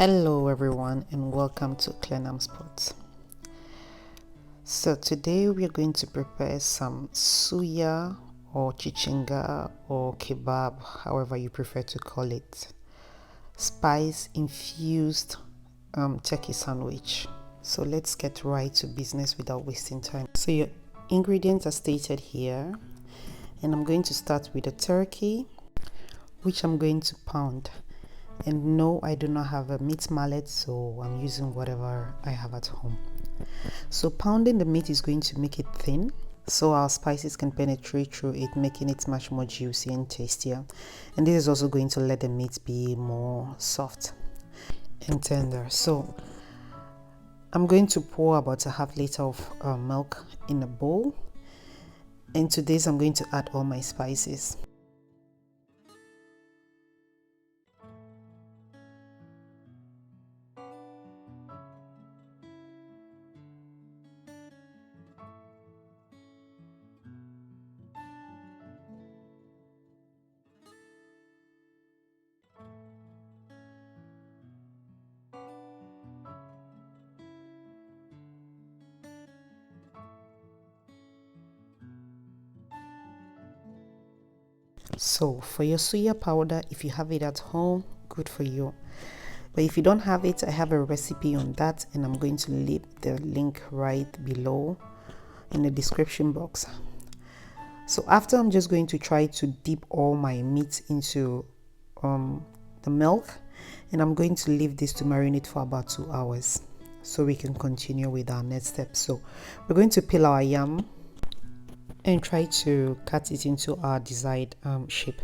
Hello everyone and welcome to Clenham Sports. So today we are going to prepare some suya or chichinga or kebab, however you prefer to call it, spice infused turkey sandwich. So let's get right to business without wasting time. So your ingredients are stated here, and I'm going to start with the turkey, which I'm going to pound. And no, I do not have a meat mallet, so I'm using whatever I have at home. So pounding the meat is going to make it thin, so our spices can penetrate through it, making it much more juicy and tastier. And this is also going to let the meat be more soft and tender. So I'm going to pour about a half liter of milk in a bowl, and to this I'm going to add all my spices. So for your suya powder, if you have it at home, good for you. But if you don't have it, I have a recipe on that, and I'm going to leave the link right below in the description box. So after, I'm just going to try to dip all my meat into the milk, and I'm going to leave this to marinate for about 2 hours so we can continue with our next step. So we're going to peel our yam and try to cut it into our desired shape.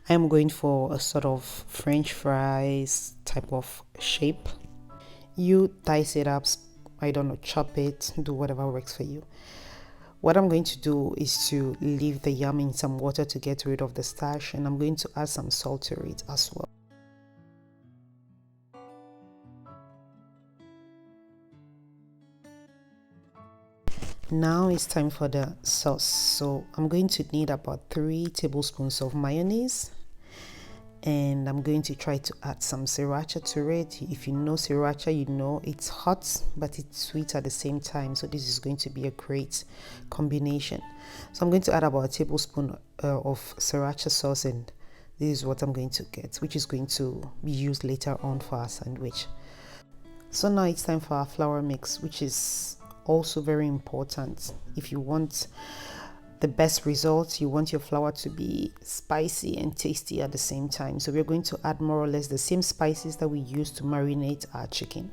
I am going for a sort of French fries type of shape. You dice it up, I don't know, chop it, do whatever works for you. What I'm going to do is to leave the yam in some water to get rid of the starch, and I'm going to add some salt to it as well. Now it's time for the sauce. So I'm going to need about 3 tablespoons of mayonnaise, and I'm going to try to add some sriracha to it. If you know sriracha, you know it's hot but it's sweet at the same time, so this is going to be a great combination. So I'm going to add about a tablespoon of sriracha sauce, and this is what I'm going to get, which is going to be used later on for our sandwich. So now it's time for our flour mix, which is also very important. If you want the best results, you want your flour to be spicy and tasty at the same time. So we're going to add more or less the same spices that we use to marinate our chicken.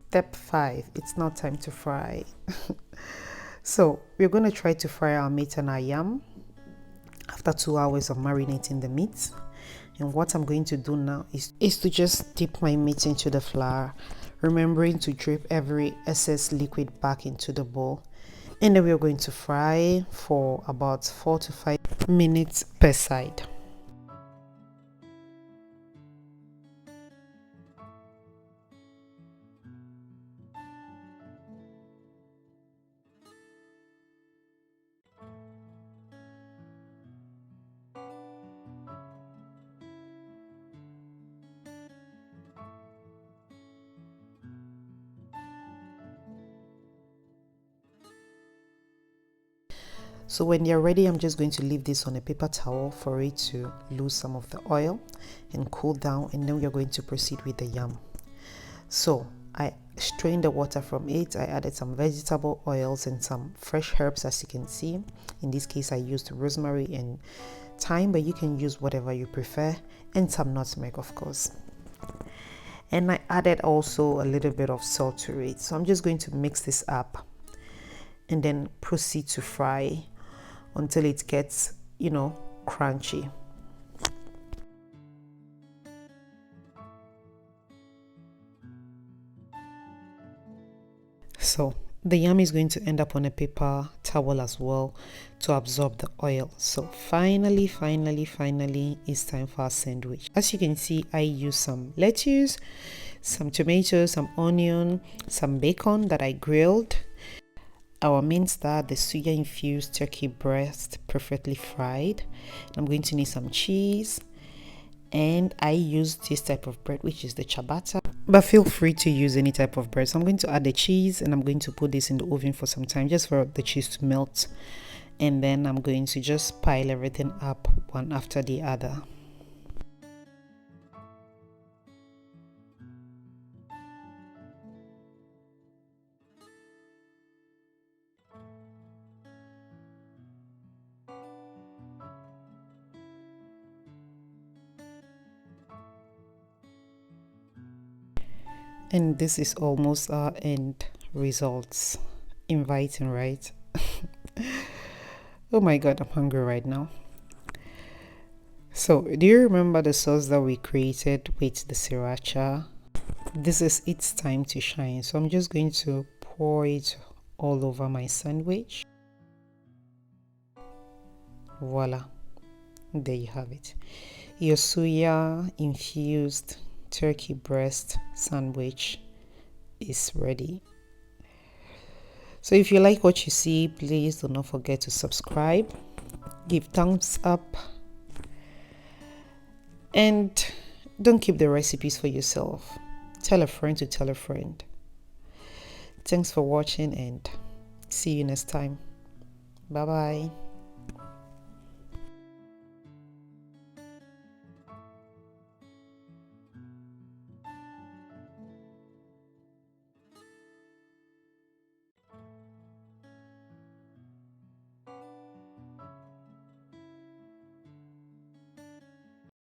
Step 5, it's now time to fry. So we're going to try to fry our meat and our yam after 2 hours of marinating the meat. And what I'm going to do now is to just dip my meat into the flour, remembering to drip every excess liquid back into the bowl. And then we're going to fry for about 4 to 5 minutes per side. So when they're ready, I'm just going to leave this on a paper towel for it to lose some of the oil and cool down, and then we are going to proceed with the yam. So I strained the water from it. I added some vegetable oils and some fresh herbs, as you can see. In this case, I used rosemary and thyme, but you can use whatever you prefer, and some nutmeg, of course. And I added also a little bit of salt to it. So I'm just going to mix this up and then proceed to fry until it gets, crunchy. So The yam is going to end up on a paper towel as well to absorb the oil. So finally, it's time for our sandwich. As you can see, I use some lettuce, some tomatoes, some onion, some bacon that I grilled. Our main star, the suya infused turkey breast, perfectly fried. I'm going to need some cheese, and I use this type of bread, which is the ciabatta, but feel free to use any type of bread. So I'm going to add the cheese, and I'm going to put this in the oven for some time, just for the cheese to melt, and then I'm going to just pile everything up one after the other. And this is almost our end results. Inviting, right? Oh my god, I'm hungry right now. So do you remember the sauce that we created with the Sriracha? This is its time to shine, so I'm just going to pour it all over my sandwich. Voila, there you have it. Your suya infused turkey breast sandwich is ready. So if you like what you see, please do not forget to subscribe, give thumbs up, and don't keep the recipes for yourself. Tell a friend to tell a friend. Thanks for watching, and see you next time. Bye bye.